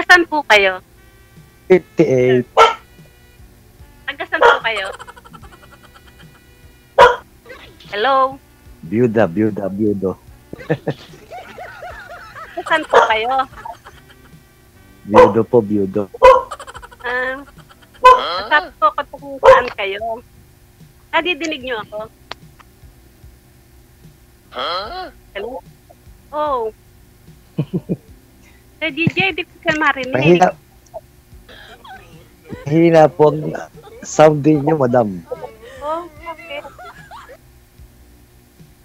Tagasan po kayo? 58. Tagasan po kayo? Hello? Byudo. Tagasan po kayo? Byudo. Sabi ko kung saan kayo. Nadidinig niyo ako? Hello? Oh. Sa DJ, di ko siya marinig. Mahina po ang sound din niyo, madam. Oh, okay.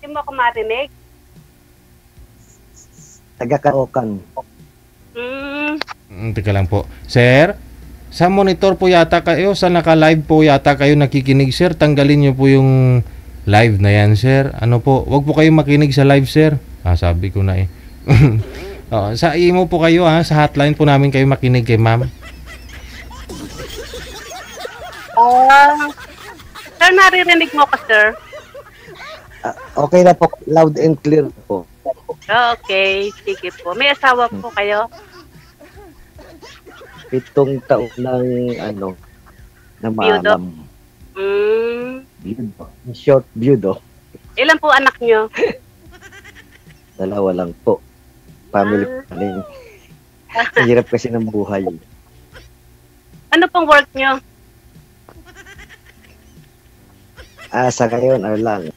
Hindi mo ako marinig? Taga-Caloocan. Teka lang po. Sir, sa monitor po yata kayo, sa naka-live po yata kayo nakikinig, sir. Tanggalin niyo po yung live na yan, sir. Ano po, wag po kayo makinig sa live, sir. Sabi ko na eh. Sa imo po kayo sa hotline po namin kayo makinig kay ma'am. Sir, naririnig mo ko, sir? Okay na po, loud and clear po. Okay, sige po. May asawa po kayo? 7 taon ng na maalam. Byudo. In short, byudo. Ilan po anak nyo? 2 lang po. Family planning. Hirap kasi ng buhay. Ano pong work nyo? Sa ngayon, lang.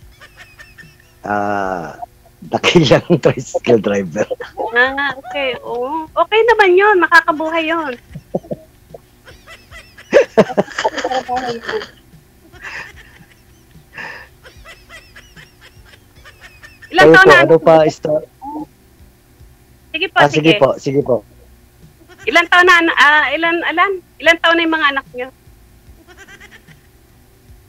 Dakilang tricycle driver. Okay. Oh. Okay naman yun. Makakabuhay yun. Ilan taon na? Ano pa, start? Sige po, Sige po. Ilan taon na? Ilan taon na yung mga anak nyo?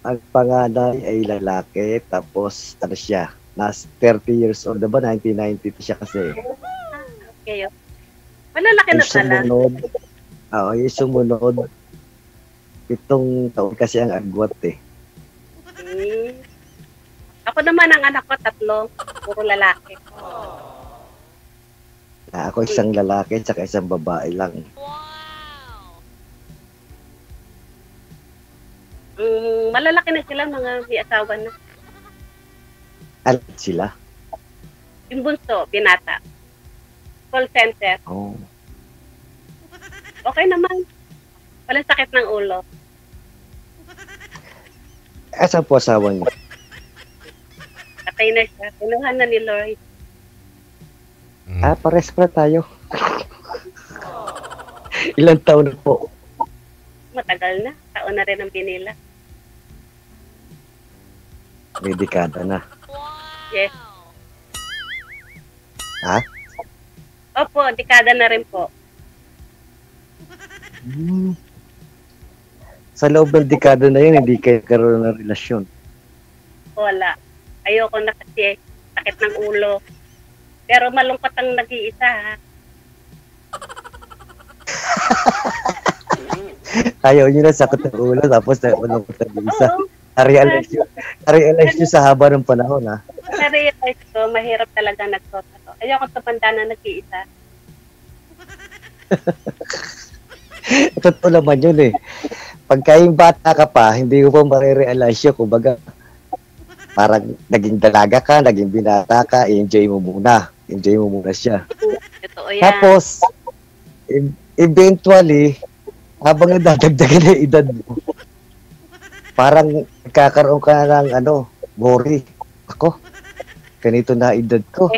Ang panganay ay lalaki, tapos siya, last 30 years old na ba? 1992 siya kasi. Okay. Malalaki na pala. Yung sumunod, 7 taon kasi ang agwat eh. Ako naman ang anak ko 3, puro lalaki. Ako isang lalaki, tsaka isang babae lang. Malalaki na sila, mga may asawa na. Alam sila? Yung bunso, binata. Call center. Oh. Okay naman. Walang sakit ng ulo. Asan po asawa niyo? Patay na siya. Kinuha na ni Lloyd. Pares pa tayo. Ilang taon na po? Matagal na. Taon na rin ang binila. May dekada na. Yes. Ha? Opo, dekada na rin po. Sa loob ng dekada na yun, hindi kayo karoon ng relasyon. Wala. Ayoko na kasi sakit ng ulo. Pero malungkot ang nag-iisa, ha? Ayaw nyo na sakit ng ulo, tapos malungkot ang isa. Na-realize nyo sa haba ng panahon, ha? Na-realize ko, mahirap talaga nagsoto. Ayoko tumanda na nag-iisa. Totoo naman yun eh. Pagka yung bata ka pa, hindi ko pa marirealize yun. Kumbaga, parang naging dalaga ka, naging binata ka, enjoy mo muna. Enjoy mo muna siya. Totoo yan. Tapos, eventually, habang nadadagdagan na edad mo, parang nagkakaroon ka ng worry. Ako, ganito na edad ko.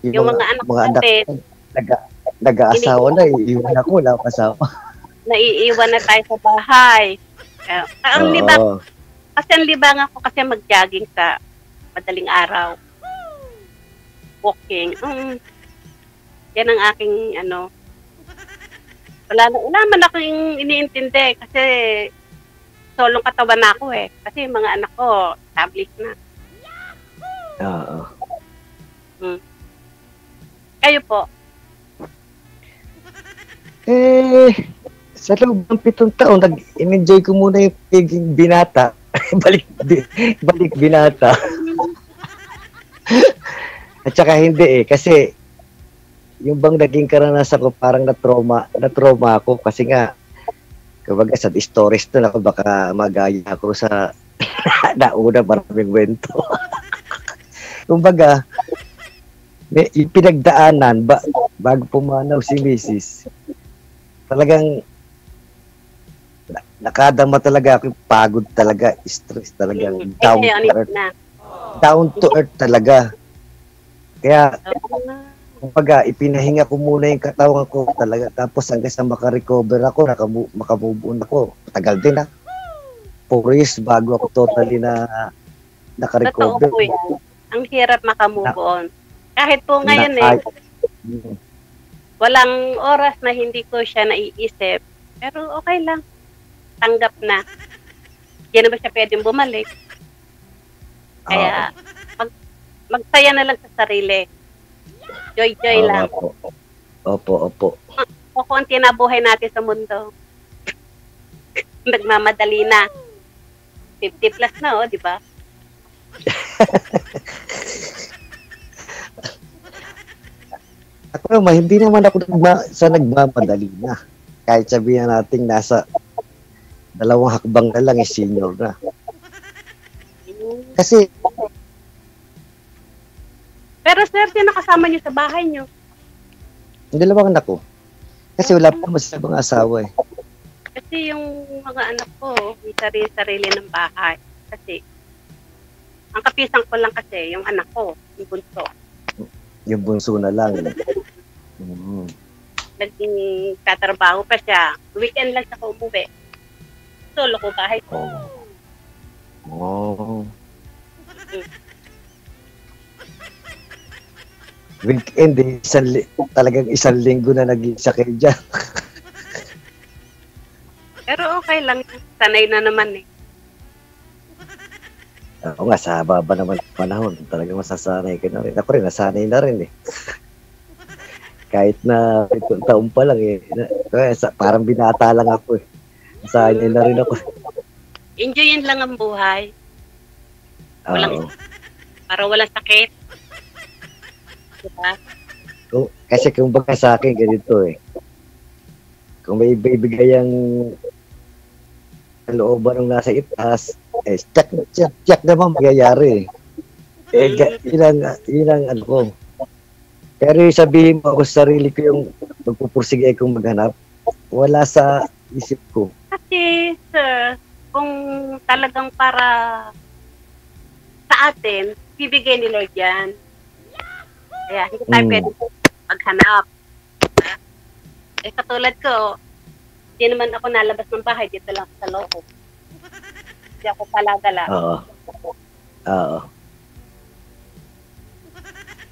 Yung mga anak natin, nag-aasawa na, iiwan ako, wala akong asawa. Naiiwan na tayo sa bahay. Ang libang, kasi ang libang ako kasi mag-jogging sa madaling araw. Walking. Yan ang aking wala man akong iniintindi kasi solong katawan na ako eh. Kasi yung mga anak ko, established na. Oo. Kayo po? Sa loob ng 7 taon, nag-enjoy ko muna yung pagiging binata. balik binata. At saka hindi kasi yung bang naging karanasan ko parang na-trauma ako kasi nga kumbaga sa stories to na baka magaya ako sa nauna maraming kwento. Kumbaga, yung pinagdaanan bago pumanaw si Mrs. Talagang nakadama talaga ako, pagod talaga, stress talaga, down to earth talaga. Kaya kumbaga, ipinahinga ko muna yung katawan ko talaga. Tapos hanggang sa makarecover ako, makamove on ako. Tagal din 4 years bago ako totally na nakarecover. Totoo po yan. Ang hirap makamove on. Kahit po ngayon walang oras na hindi ko siya naiisip. Pero okay lang. Tanggap na. Hindi na ba siya pwedeng bumalik? Kaya, magsaya na lang sa sarili. Joy-joy lang. Opo. O kung ang tinabuhay natin sa mundo, nagmamadali na. 50 plus na, di ba? Ako naman, hindi naman ako nagmamadali na. Kahit sabihin natin nasa 2 hakbang na lang, senior na. Kasi, pero sir, sino kasama niyo sa bahay niyo? yung 2 anak ko. Kasi wala pa masyadong asawa eh. Kasi yung mga anak ko, may sarili ng bahay. Kasi, ang kapisang ko lang kasi, yung anak ko, yung bunso. Yung bunso na lang. Naging katrabaho pa siya. Weekend lang siya umuwi. Solo ko bahay ko. Weekend eh, talagang 1 linggo na nag-isa kayo dyan. Pero okay lang. Sanay na naman eh. Oo nga, sa baba naman panahon, talagang masasanay ka na rin. Ako rin, nasanay na rin eh. Kahit na 7 taon pa lang eh. Parang binata lang ako eh. Nasanay na rin ako. Enjoyin lang ang buhay. Para walang sakit. Diba? Kasi kung baka sa akin, ganito eh. Kung may ibibigay ang looban ng nasa itaas, check naman magyayari eh. Yun ang ano ko. Pero sabihin mo ako sa sarili ko yung magpupursige kong maghanap, wala sa isip ko. Kasi, sir, kung talagang para sa atin, bibigay ni Lord yan. Kaya hindi tayo pwede maghanap. Katulad ko, hindi naman ako nalabas ng bahay, dito lang sa loob. Hindi ako palagala. Oo.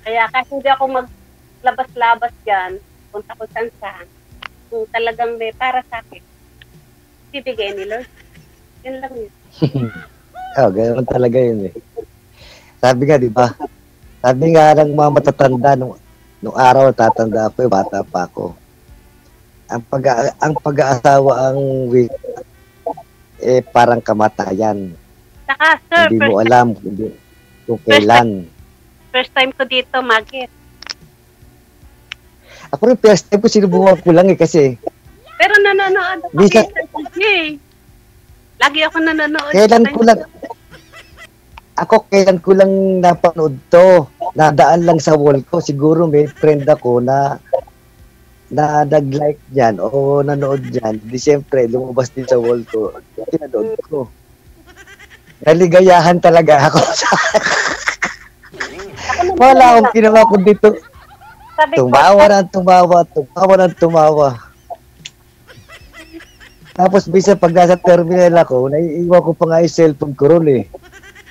Kaya kasi hindi ako maglabas-labas dyan, punta ko saan. Kung talagang may para sa akin, bibigay ni Lord. Yun lang yun. Ganoon talaga yun eh. Sabi nga, di ba? Sabi nga ng mga matatanda, nung araw tatanda ako, bata pa ako. Ang pag-aasawa ang parang kamatayan. Saka, sir, hindi mo alam kung kailan. First time ko dito, Magit. Ako rin, first time ko sinubukan ko lang eh, kasi. Pero nanonood ako lagi ako nanonood. Kailan ko lang napanood to. Nadaan lang sa wall ko. Siguro may friend ako na nag-like dyan o nanood dyan. Di siyempre, lumabas din sa wall ko. Pinanood ko. Naligayahan talaga ako. Wala akong ginawa ko dito. Tumawa. Tapos bisa pag nasa terminal ako, naiiwan ko pa nga yung cellphone ko ron eh.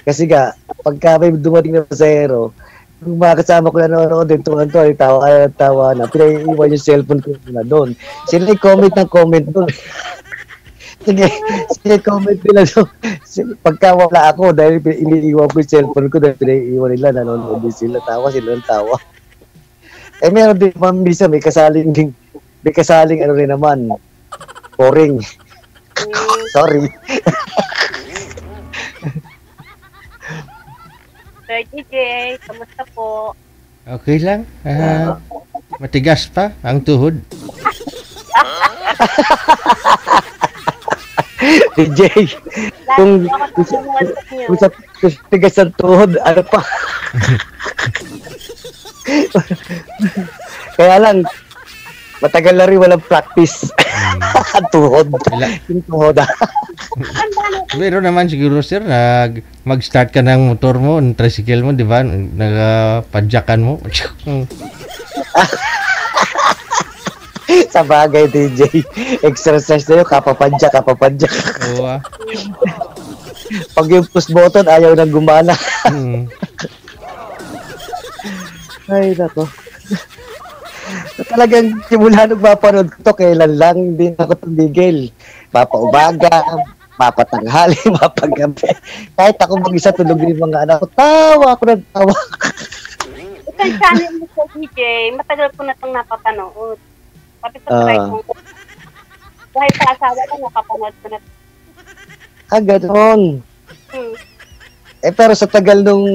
Kasi nga, pagka may dumating na pasahero, yung mga kasama ko na nanonood din, tuwan-tuwa, tawa na, pinaiiwan yung cellphone ko na doon. Sila comment doon. Sige, comment nila doon. Pagka wala ako, dahil iniiwan ko yung cellphone ko, dahil pinaiiwan nila, nanonood din sila, tawa sila ng tawa. Meron din pamisa, may kasaling ano rin naman, boring. Sorry. Sir DJ, kamusta po? Okay lang. Matigas pa ang tuhod. DJ, kung, Lagi ako tulungan sa inyo. kung sa tigas ng tuhod, ano pa? Kaya lang, matagal na rin walang practice. Ang tuhod. Yung tuhod. Meron naman siguro sir, mag-start ka ng motor mo, ng tricycle mo, di ba? Nagapadyakan mo. Sa bagay, DJ. Exercise na yun, kapapadyak. Oo ah. Pag yung push button, ayaw nang gumana. Mm. Ay, nako. Talagang simula nung mapanood ko to, kailan lang, hindi na ako tumigil. Mapaumaga, mapatanghali, mapagabi. Kahit ako mag-isa tulog yung mga anak ko, tawa ako ng tawa. Itong channel mo sa DJ, matagal ko na itong napapanood. Pati sa try ko. Dahil sa asawa ko, nakapanood ko na. Ganon. Hmm. Pero sa tagal nung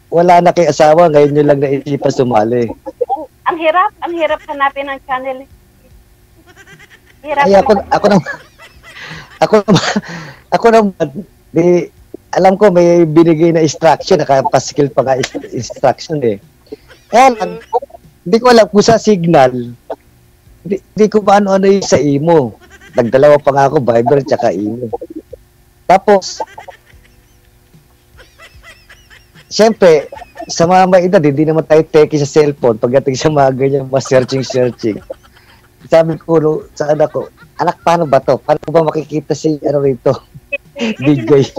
wala na kay asawa, ngayon nyo lang naisipan sumali. Ang hirap hanapin ang channel. Hirap. Ay, ako naman, di, alam ko may binigay na instruction, nakapaskill pa nga instruction eh. Kaya lang, hindi ko alam kung sa signal, hindi ko ba ano yung sa imo. Nagdalawa pa nga ako, Viber tsaka imo. Tapos, siyempre, sa mga may edad, hindi naman tayo teki sa cellphone pagdating sa mga ganyan, mga searching. Sabi ko sa anak ko, anak, paano ba to? Paano ba makikita si ano rito? DJ.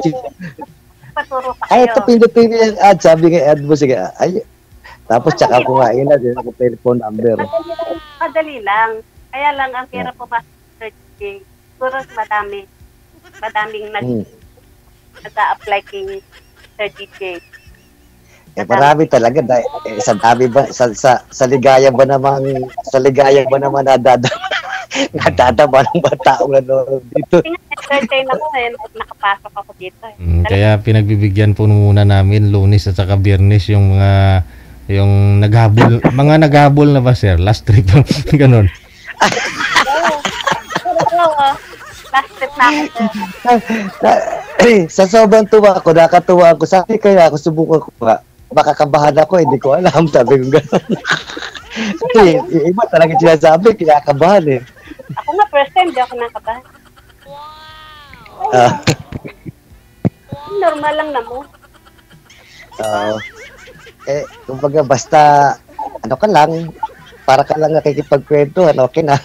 Paturo pa Ay, kayo. ito pindutin niya yung ad. Sabi nga ad mo, sige. Ay, tapos tsaka ko nga ilan, yun ako telephone number. Madali lang. Kaya lang ang hirap pumasok sa searching. Siguro madaming nag-a-apply king sa DJ. Marami talaga dahil sa dami ba sa ligaya ba naman nadadama ng mga taong nanonood dito. Entertain ako nakapasok ako dito. Kaya pinagbibigyan po muna namin Lunes at saka Biyernes yung mga naghabol na ba sir? Last trip ganun. Last trip na ako. Sa sobrang tuwa ako, nakatuwa ako. Sabi kaya ako, subukan ko nga. Makakabahan ako, hindi ko alam. Sabi ko gano'n. Kasi iba talaga sinasabi, kinakabahan eh. Ako nga, first time, di ako nakabahan. Normal lang na mo. Kumbaga, basta, ano ka lang, para ka lang nakikipagkwento, okay na.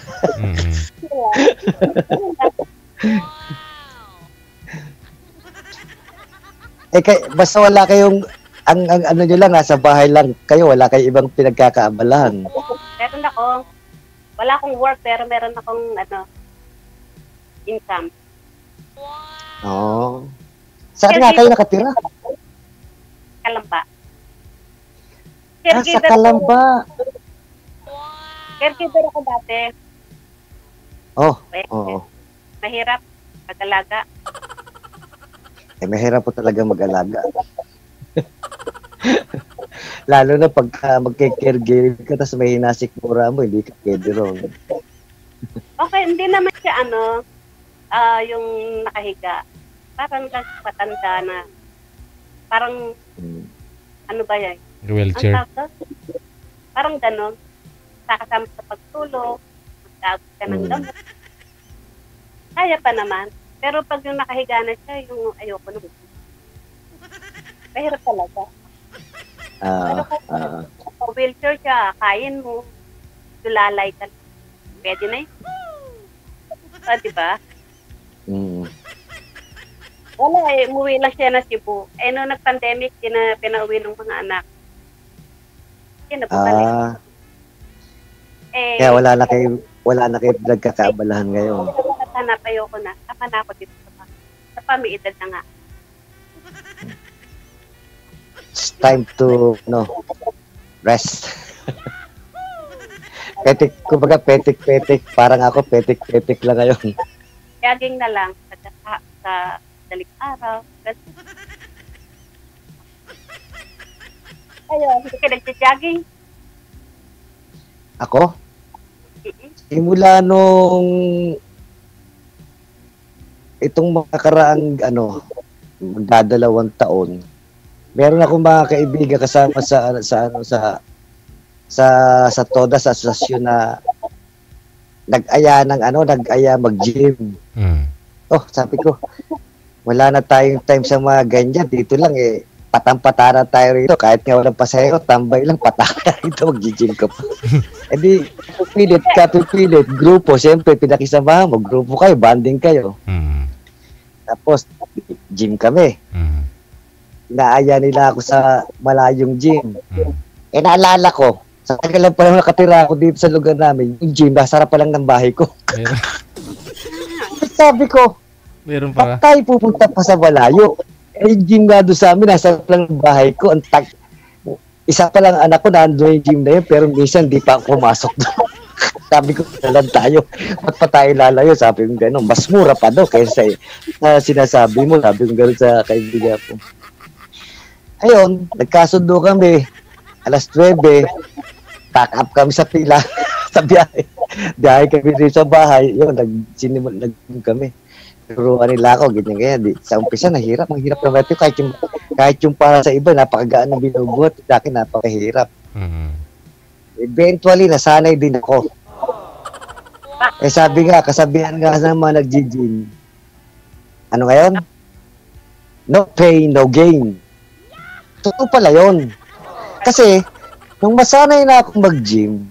Basta wala kayong, ang ano nyo lang, nasa bahay lang kayo, wala kayong ibang pinagkakaabalahan. Meron ako, wala akong work, pero meron akong, income. Oo. Saan nga kayo nakatira? Kalamba. Sa Kalamba. Caregiver ako dati. Oo. Mahirap, mag-alaga. Mahirap po talaga mag-alaga. Lalo na pagka magke-caregiver ka, tapos may hinasikmura mo, hindi ka pwede ron. Okay, hindi naman siya yung nakahiga. Parang matanda na. Parang, ano ba yan? Wheelchair. Ang tawag doon? Parang ganon. Kakasama sa pagtulog, magtagos ka ng gamot. Kaya pa naman. Pero pag yung nakahiga na siya, yung ayoko naman. Mahirap talaga. Pero kung wheelchair siya, kain mo, dulalay ka. Pwede na yun. Diba? Wala umuwi lang siya na Cebu. Nung nag-pandemic, pinauwi ng mga anak. Yan, nabukalik. Kaya wala na kayo nagkakaabalahan ngayon. Hanap ayoko na. Tama na ako dito sa pamiedad na nga. It's time to rest. Kumbaga petik-petik. Parang ako petik-petik lang ngayon. Jogging na lang sa daling araw. Ayun, hindi ka nagja-jogging? Ako? Mm-mm. Simula nung itong mga karaang magdadalawang taon, meron akong mga kaibigan kasama sa TODA sa asosasyon na nag-aya mag-gym. Mm. Oh, sabi ko, wala na tayong time sa mga ganyan. Dito lang patang-patara tayo rito. Kahit nga walang pasahero, tambay lang, patara rito, mag-gym ka pa. E di, pipilit, grupo. Siyempre, pinakisamahan mo, grupo kayo, banding kayo. Mm. Tapos, gym kami. Mm. Inaaya nila ako sa malayong gym. Mm. Naalala ko, sa tagal lang pa lang nakatira ako dito sa lugar namin, yung gym, nasa pa lang ng bahay ko. Meron, Sabi ko, meron pa. ba't tayo pupunta pa sa malayo? Yung gym nga doon sa amin, nasa lang ng bahay ko. Isa pa lang anak ko, nandun yung gym na yun, pero minsan di pa ako pumasok doon. Sabi ko, nalan tayo. Ba't pa tayo lalayo? Sabi ko gano'n, mas mura pa daw kaysa sinasabi mo. Sabi ko gano'n sa kaibigan ko. Ayun, nagkasundo kami. Alas 9, pack up kami sa pila sa biyahe. Biyahe kami rin sa bahay. Yun, nag kami. Turuan nila ako, ganyan. Sa umpisa, mahirap naman ito. Kahit yung para sa iba, napakagaan ng binubuhat. Sa akin, napakahirap. Mm. Eventually, nasanay din ako. Sabi nga, kasabihan nga ng mga nag-gym. Ano ngayon? No pain, no gain. Totoo pala yun. Kasi, nung masanay na akong mag-gym,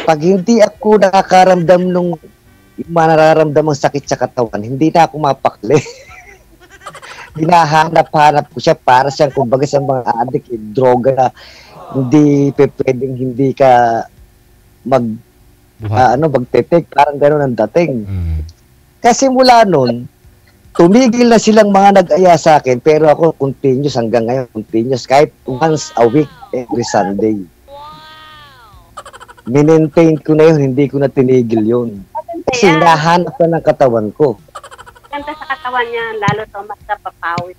pag hindi ako nakakaramdam nung nararamdamang sakit sa katawan, hindi na ako mapakli. Hinahanap-hanap ko siya para siyang kumbaga sa mga addict, droga na hindi pwedeng hindi ka magte-take, parang gano'n ang dating. Mm. Kasi mula nun, tumigil na silang mga nag-aya sa akin, pero ako continuous hanggang ngayon, continuous, kahit once a week, every Sunday. Minentain ko na yun, hindi ko na tinigil yun. Kasi nahanap na ng katawan ko. Ganda sa katawan niya, lalo tumas sa papawis.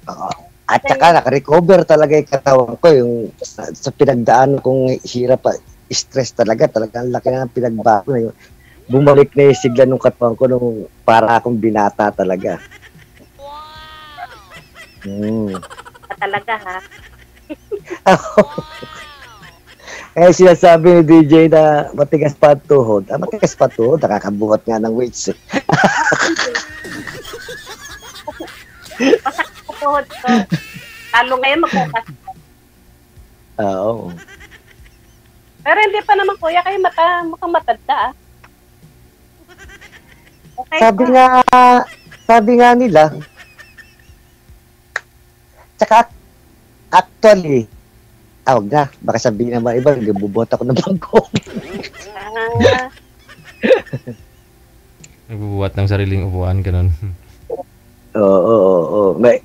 At saka nakarecover talaga yung katawan ko, yung sa pinagdaan kong hirap, stress talaga ang laki na ng pinagbago na yun. Bumalik na yung sigla ng katawan ko nung para akong binata talaga. Talaga ha. Sinasabi ni DJ na matigas pa ang tuhod. Matigas pa tuhod, nakakabuhat nga ng weights. Masakit sa tuhod ko. Lalo ngayon magbukas. Oo. Pero hindi pa naman kuya kayo mukhang matanda ah. Okay, Sabi nga nila, tsaka actually, wag na, baka sabihin naman iba, nagbubuhat ako ng bangko. Nagbubuhat ng sariling upuan, ganun. Oo. May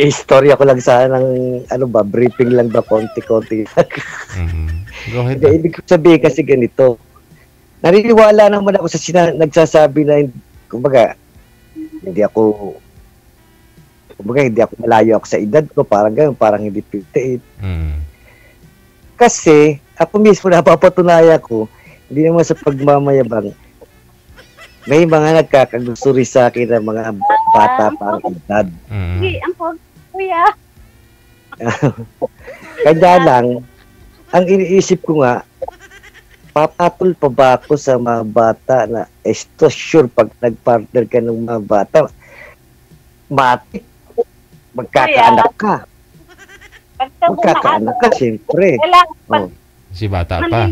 istorya ko lang sana ng briefing lang ba, konti-konti. Go ahead. Ibig sabihin kasi ganito. Naniniwala naman ako sa nagsasabi na kumbaga hindi ako malayo ako sa edad ko, parang gano'n, parang hindi 58. Kasi ako mismo napapatunayan ko, hindi naman sa pagmamayabang, may mga nagkakagusto rin sa akin ng mga bata pa ang edad. Hindi, ang kuya. Kaya lang, ang iniisip ko nga, papatol pa ba ako sa mga bata na sure pag nag-partner ka ng mga bata, matik, magkakaanak ka. Magkakaanak ka, siyempre. Si bata pa.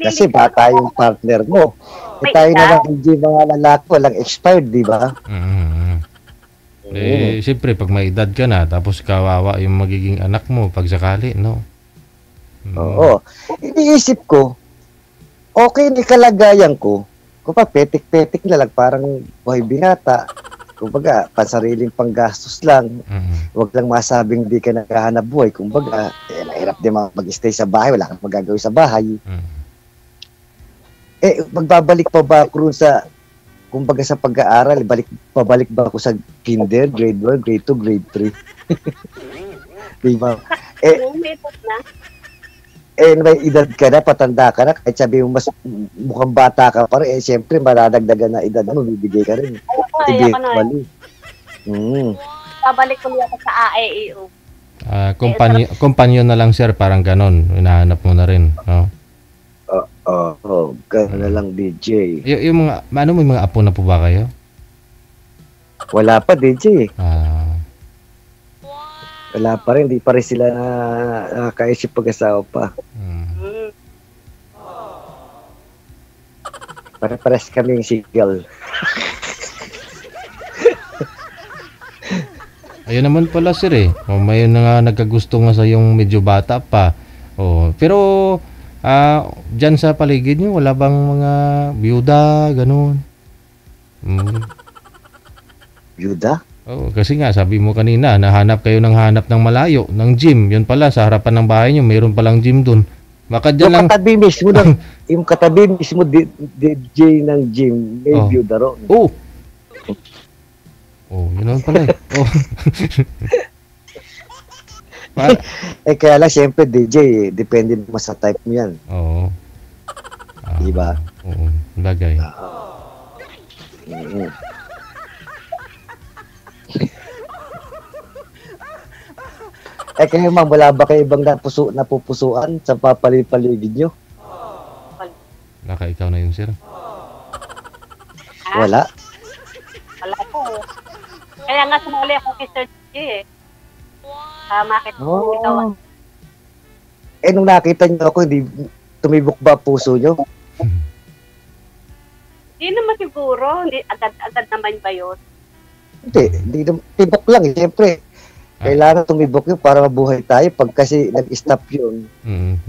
Kasi bata yung partner mo. Tayo na lang hindi mga lalaki, walang expired, di ba? Siyempre, pag may edad ka na, tapos kawawa yung magiging anak mo pag sakali, no? Oo. Iniisip ko, okay ni kalagayan ko, kung pa petik-petik na lang, parang buhay binata, kumbaga, pansariling panggastos lang, huwag lang masabing di ka naghahanap buhay, kumbaga, mahirap din mag-stay sa bahay, wala kang magagawin sa bahay. Magbabalik pa ba ako sa, kumbaga sa pag-aaral, pabalik ba ako sa kinder, grade 1, grade 2, grade 3? Diba? may edad ka na, patanda ka na, kahit sabi mo mas mukhang bata ka pa rin, siyempre maradagdagan na edad mo, bibigay ka rin. Ayoko na. Eventually. Babalik ko niya sa AAEO. Kompanyon na lang, sir, parang ganon. Hinahanap mo na rin. No? Gano'n na lang, DJ. Yung mga, may mga apo na po ba kayo? Wala pa, DJ. Ah, Wala pa rin, di pa rin sila nakaisip pag-asawa pa. Pare-pares kaming single. ayun naman pala, sir eh. May na nga nagkagusto nga sa yung medyo bata pa. Pero dyan sa paligid nyo, wala bang mga byuda, ganun? Byuda? Kasi nga, sabi mo kanina, hanap ng malayo, ng gym. Yun pala, sa harapan ng bahay nyo, mayroon palang gym dun. Baka dyan Yung lang... katabi mismo, yung katabi mismo DJ ng gym, may byuda ron. Yun naman pala eh. Kaya lang, siyempre, DJ, depende naman sa type mo yan. Oo. Diba? Oo, bagay. Kayo ma'am, wala ba kayo ibang napupusuan sa paligid nyo? Baka ikaw na yun, sir. Wala? Wala po. Kaya nga sumuli ako kay Sir G eh. Makita ko ikaw. Nung nakita nyo ako, hindi tumibok ba puso nyo? Hindi naman siguro. Hindi, agad naman ba yun? Hindi tibok lang. Siyempre, kailangan tumibok yun para mabuhay tayo. Pag kasi nag-stop yun.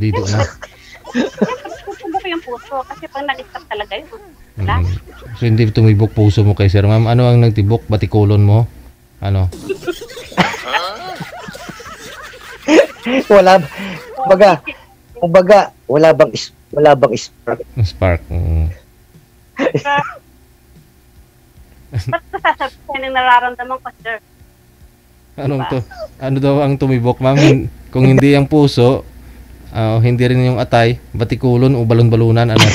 Dito na. Tumibok yung puso. Kasi pag nag-stop talaga yun. So, hindi tumibok puso mo kay sir. Ma'am, ano ang nagtibok? Batikulon mo? Ano? Wala. Kumbaga, wala bang spark? Spark. Ba't sasabihin yung nararamdaman ko, sir? Ano daw ang tumibok, ma'am? Kung hindi ang puso, hindi rin yung atay, batikulon o balon-balunan, ano?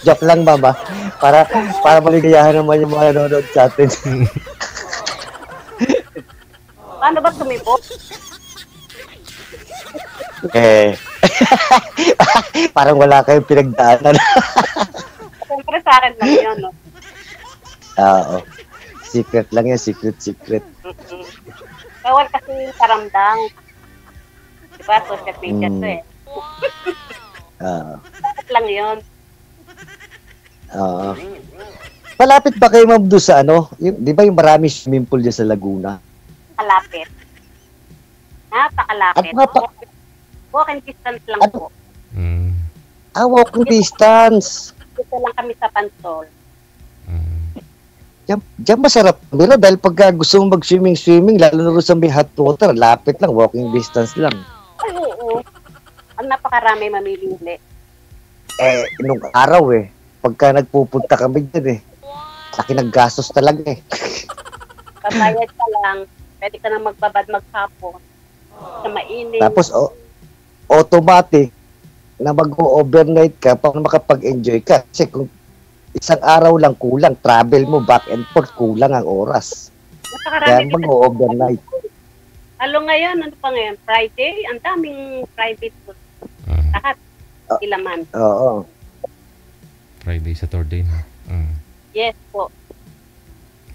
Joke lang, mama. Para maligayahan naman yung mga nanonood sa atin. Paano ba tumibok? Parang wala kayong pinagdaanan. Siyempre sa akin lang yun, no? Oo. Secret lang yan, secret. Bawal kasi yung karamdam. Diba, social media to eh. Bakit lang yun? Malapit ba kayo, ma'am, doon sa di ba yung marami swimming pool dyan sa Laguna? Kalapit. Napakalapit. Walking distance lang po. Walking distance. Dito lang kami sa Pansol. Diyan masarap. Pero dahil pagka gusto mong mag-swimming, lalo na rin sa may hot water, lapit lang, walking distance lang. Ay, oo. Ang napakarami mamimili. Nung araw pagka nagpupunta kami dyan laki ng gastos talaga Pabayad ka lang, pwede ka na magbabad maghapon. Sa mainit. Tapos, automatic, na mag-overnight ka para makapag-enjoy ka. Kasi kung isang araw lang kulang, travel mo back and forth, kulang ang oras. Kaya mag-overnight. Halo ngayon, ano pa ngayon? Friday? Ang daming private food. Lahat. Ilaman. Oo. Friday, Saturday na. Yes po.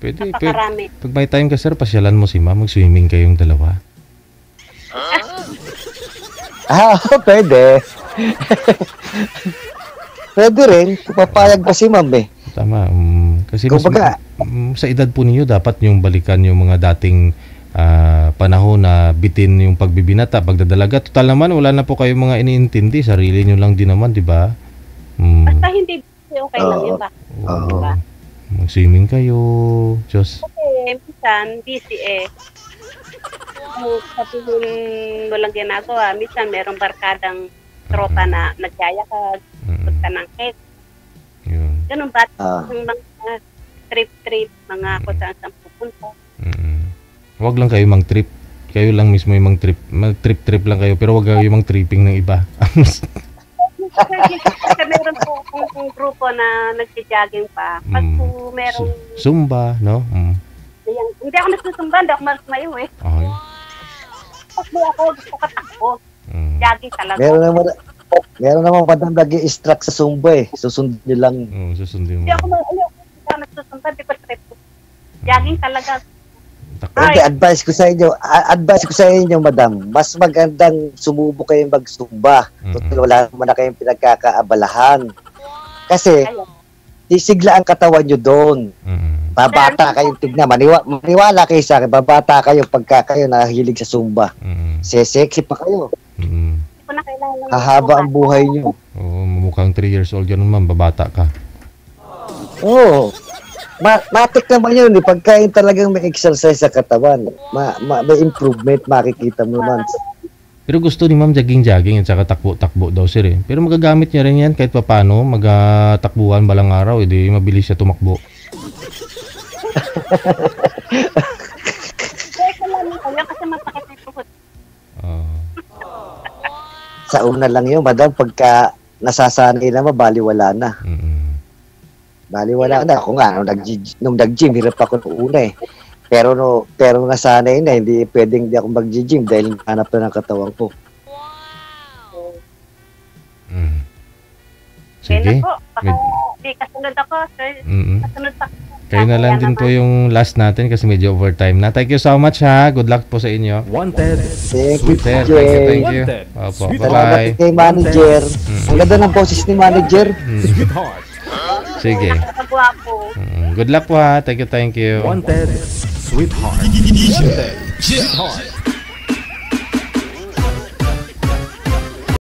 Pwede. Napakarami. Pag may time ka, sir, pasyalan mo si ma'am, mag-swimming kayong dalawa. Pwede. Pwede rin. Papayag pa si ma'am Tama. Kasi kumbaga, sa edad po ninyo, dapat yung balikan yung mga dating panahon na bitin yung pagbibinata, pagdadalaga. Total naman, wala na po kayong mga iniintindi. Sarili nyo lang din naman, di ba? Basta hindi okay lang yun ba? Diba? Mag-swimming kayo. Diyos. Kasi, minsan, busy sabihin mo lang ginagawa. Minsan, merong barkadang tropa na nagyayakag, punta ng cake. Ganun ba? Yung mga trip, mga kung saan pupunta. Huwag lang kayo mang-trip. kayo lang mismo yung mag-trip lang kayo, pero wag kayo yung tripping ng iba. Kasi meron po akong grupo na nagsi-jogging pa. Pag po meron... Zumba, no? Hindi ako nagsusumba, hindi ako malumayo eh. Okay. Pag ako, gusto ko takbo. Jogging talaga. Meron naman madam nag-i-extract sa Zumba eh. Susundin nyo lang. Susundin mo. Hindi ako nagsusumba, hindi ko trip. Jogging talaga. Hindi, advice ko sa inyo, madam, mas magandang sumubok kayong mag-Zumba. Total, wala naman na kayong pinagkakaabalahan. Kasi, sisigla ang katawan nyo doon. Babata kayong tignan. Maniwala kayo sa akin, babata kayo pagka kayo nahilig sa Zumba. Sexy pa kayo. Hahaba ang buhay nyo. Oo, mukhang 3 years old yan naman, babata ka. Oo. Matik naman yun eh. Pagkain talagang may exercise sa katawan. May improvement, makikita mo naman. Pero gusto ni ma'am jogging at saka takbo daw sir eh. Pero magagamit niya rin yan kahit papano, magtakbuhan balang araw, edi mabilis siya tumakbo. Kasi masakit yung tuhod. Sa una lang yun, madam, pagka nasasanay na, baliwala na. Baliwala na. Ako nga, nung nag-gym, hirap ako nung una eh. Pero nasanay na, hindi pwedeng ako mag-gym dahil hanap na ng katawan ko. Sige. Di kasunod ako, sir. Kasunod pa. Kayo na lang din po yung last natin kasi medyo overtime na. Thank you so much ha. Good luck po sa inyo. Wanted. Thank you, Sir, Jay. thank you. Opo, Salamat bye-bye. kay manager. Ang ganda ng boses ni manager. Sweetheart. Sige. Pagwapo. Good luck po ha. Thank you. Wanted. Sweetheart. Wanted. Sweetheart.